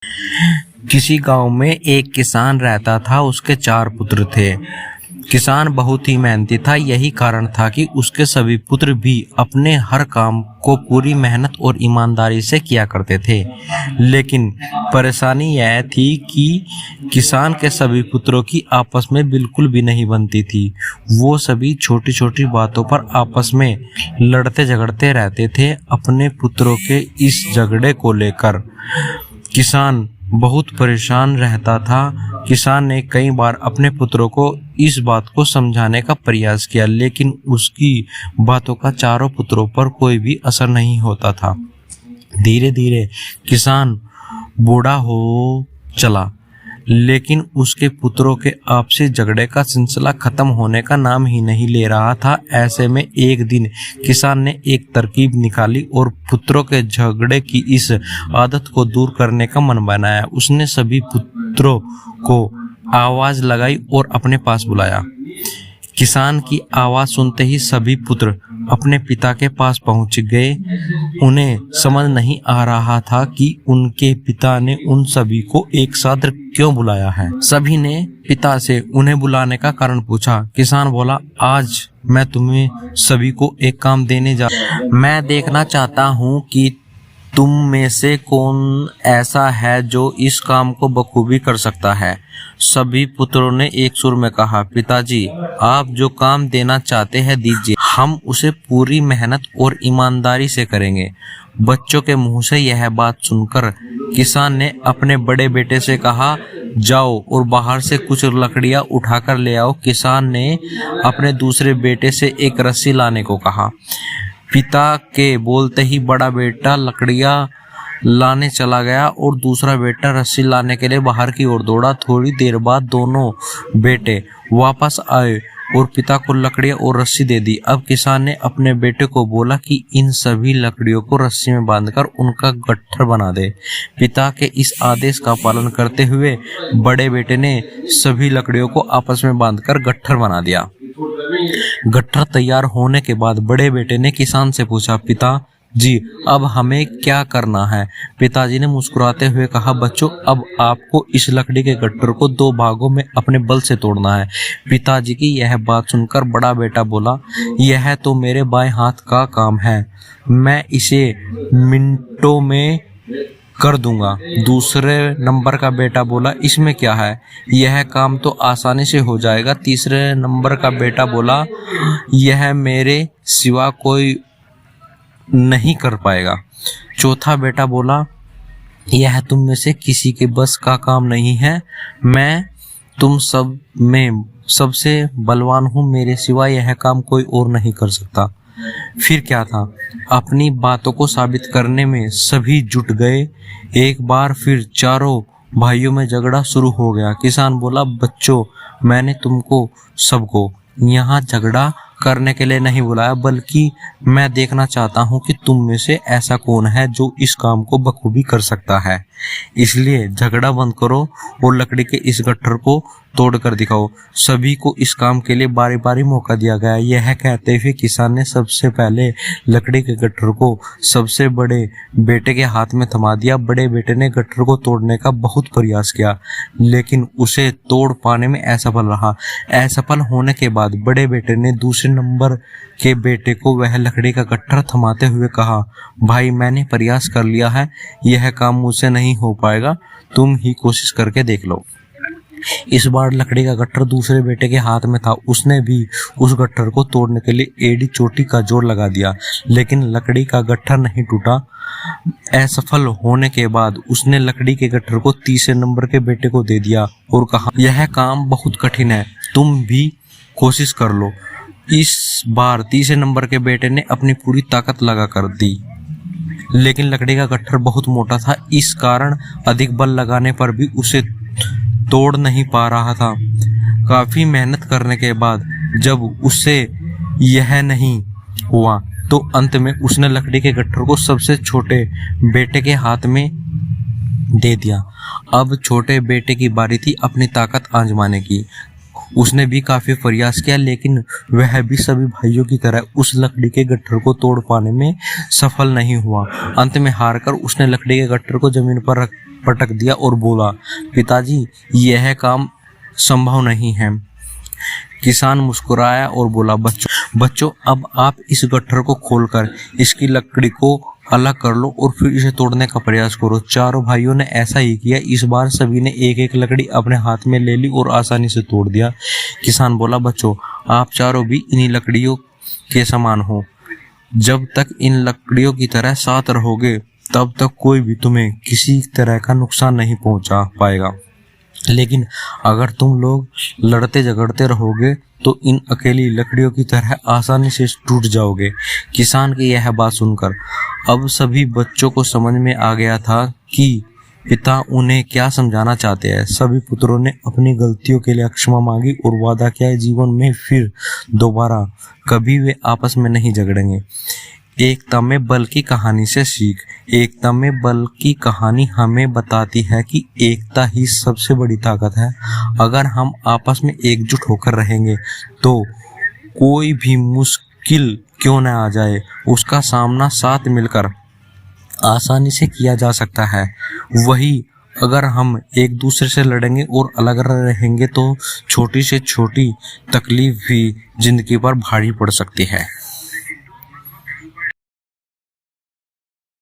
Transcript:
किसी गांव में एक किसान रहता था। उसके 4 पुत्र थे। किसान बहुत ही मेहनती था। यही कारण था कि उसके सभी पुत्र भी अपने हर काम को पूरी मेहनत और ईमानदारी से किया करते थे। लेकिन परेशानी यह थी कि किसान के सभी पुत्रों की आपस में बिल्कुल भी नहीं बनती थी। वो सभी छोटी छोटी बातों पर आपस में लड़ते झगड़ते रहते थे। अपने पुत्रों के इस झगड़े को लेकर किसान बहुत परेशान रहता था। किसान ने कई बार अपने पुत्रों को इस बात को समझाने का प्रयास किया, लेकिन उसकी बातों का चारों पुत्रों पर कोई भी असर नहीं होता था। धीरे धीरे किसान बूढ़ा हो चला, लेकिन उसके पुत्रों के आपसी झगड़े का सिलसिला खत्म होने का नाम ही नहीं ले रहा था। ऐसे में एक दिन किसान ने एक तरकीब निकाली और पुत्रों के झगड़े की इस आदत को दूर करने का मन बनाया। उसने सभी पुत्रों को आवाज लगाई और अपने पास बुलाया। किसान की आवाज सुनते ही सभी पुत्र अपने पिता के पास पहुंच गए। उन्हें समझ नहीं आ रहा था कि उनके पिता ने उन सभी को एक साथ क्यों बुलाया है। सभी ने पिता से उन्हें बुलाने का कारण पूछा। किसान बोला, आज मैं तुम्हें सभी को एक काम देने मैं देखना चाहता हूँ कि तुम में से कौन ऐसा है जो इस काम को बखूबी कर सकता है। सभी पुत्रों ने एक सुर में कहा, पिताजी, आप जो काम देना चाहते हैं दीजिए, हम उसे पूरी मेहनत और ईमानदारी से करेंगे। बच्चों के मुंह से यह बात सुनकर किसान ने अपने बड़े बेटे से कहा, जाओ और बाहर से कुछ लकड़ियां उठाकर ले आओ। किसान ने अपने दूसरे बेटे से एक रस्सी लाने को कहा। पिता के बोलते ही बड़ा बेटा लकड़ियां लाने चला गया और दूसरा बेटा रस्सी लाने के लिए बाहर की ओर दौड़ा। थोड़ी देर बाद दोनों बेटे वापस आए और पिता को लकड़ियां और रस्सी दे दी। अब किसान ने अपने बेटे को बोला कि इन सभी लकड़ियों को रस्सी में बांधकर उनका गट्ठर बना दे। पिता के इस आदेश का पालन करते हुए बड़े बेटे ने सभी लकड़ियों को आपस में बांधकर गट्ठर बना दिया। गट्ठर तैयार होने के बाद बड़े बेटे ने किसान से पूछा, पिता जी, अब हमें क्या करना है? पिताजी ने मुस्कुराते हुए कहा, बच्चों, अब आपको इस लकड़ी के गट्ठर को 2 भागों में अपने बल से तोड़ना है। पिताजी की यह बात सुनकर बड़ा बेटा बोला, यह तो मेरे बाएं हाथ का काम है, मैं इसे मिनटों में कर दूंगा। दूसरे नंबर का बेटा बोला, इसमें क्या है, यह काम तो आसानी से हो जाएगा। तीसरे नंबर का बेटा बोला, यह मेरे सिवा कोई नहीं कर पाएगा। चौथा बेटा बोला, यह तुम में से किसी के बस का काम नहीं है, मैं तुम सब में सबसे बलवान हूँ, मेरे सिवा यह काम कोई और नहीं कर सकता। फिर क्या था, अपनी बातों को साबित करने में सभी जुट गए। एक बार फिर चारों भाइयों में झगड़ा शुरू हो गया। किसान बोला, बच्चों, मैंने तुमको सबको यहाँ झगड़ा करने के लिए नहीं बुलाया, बल्कि मैं देखना चाहता हूँ कि तुम में से ऐसा कौन है जो इस काम को बखूबी कर सकता है। इसलिए झगड़ा बंद करो और लकड़ी के इस गट्ठर को तोड़ कर दिखाओ। सभी को इस काम के लिए बारी बारी मौका दिया गया। यह कहते हुए किसान ने सबसे पहले लकड़ी के गट्ठर को सबसे बड़े बेटे के हाथ में थमा दिया। बड़े बेटे ने गट्ठर को तोड़ने का बहुत प्रयास किया, लेकिन उसे तोड़ पाने में असफल रहा। असफल होने के बाद बड़े बेटे ने दूसरे नंबर के बेटे को वह लकड़ी का गट्ठर थमाते हुए कहा, भाई, मैंने प्रयास कर लिया है, यह काम मुझसे नहीं हो पाएगा, तुम ही कोशिश करके देख लो। इस बार लकड़ी का गट्ठर दूसरे बेटे के हाथ में था। उसने भी उस गट्ठर को तोड़ने के लिए एड़ी चोटी का जोर लगा दिया, लेकिन लकड़ी का गट्ठर नहीं टूटा। असफल होने के बाद उसने लकड़ी के गट्ठर को तीसरे नंबर के बेटे को दे दिया और कहा, यह काम बहुत कठिन है, तुम भी कोशिश कर लो। इस बार तीसरे नंबर के बेटे ने अपनी पूरी ताकत लगा कर दी, लेकिन लकड़ी का गट्ठर बहुत मोटा था। इस कारण अधिक बल लगाने पर भी उसे तोड़ नहीं पा रहा था। काफी मेहनत करने के बाद जब उससे यह नहीं हुआ तो अंत में उसने लकड़ी के गट्ठर को सबसे छोटे बेटे के हाथ में दे दिया। अब छोटे बेटे की बारी थी अपनी ताकत आजमाने की। उसने भी काफी प्रयास किया, लेकिन वह भी सभी भाइयों की तरह उस लकड़ी के गट्ठर को तोड़ पाने में सफल नहीं हुआ। अंत में हारकर उसने लकड़ी के गट्ठर को जमीन पर पटक दिया और बोला, पिताजी, यह काम संभव नहीं है। किसान मुस्कुराया और बोला, बच्चों, अब आप इस गट्ठर को खोलकर इसकी लकड़ी को अलग कर लो और फिर इसे तोड़ने का प्रयास करो। चारों भाइयों ने ऐसा ही किया। इस बार सभी ने एक एक लकड़ी अपने हाथ में ले ली और आसानी से तोड़ दिया। किसान बोला, बच्चों, आप चारों भी इन्हीं लकड़ियों के समान हो। जब तक इन लकड़ियों की तरह साथ रहोगे तब तक कोई भी तुम्हें किसी तरह का नुकसान नहीं पहुंचा पाएगा, लेकिन अगर तुम लोग लड़ते झगड़ते रहोगे तो इन अकेली लकड़ियों की तरह आसानी से टूट जाओगे। किसान की यह बात सुनकर अब सभी बच्चों को समझ में आ गया था कि पिता उन्हें क्या समझाना चाहते हैं। सभी पुत्रों ने अपनी गलतियों के लिए क्षमा मांगी और वादा किया जीवन में फिर दोबारा कभी वे आपस में नहीं झगड़ेंगे। एकता में बल की कहानी से सीख। एकता में बल की कहानी हमें बताती है कि एकता ही सबसे बड़ी ताकत है। अगर हम आपस में एकजुट होकर रहेंगे तो कोई भी मुश्किल क्यों न आ जाए, उसका सामना साथ मिलकर आसानी से किया जा सकता है। वही अगर हम एक दूसरे से लड़ेंगे और अलग रहेंगे तो छोटी से छोटी तकलीफ भी जिंदगी पर भारी पड़ सकती है।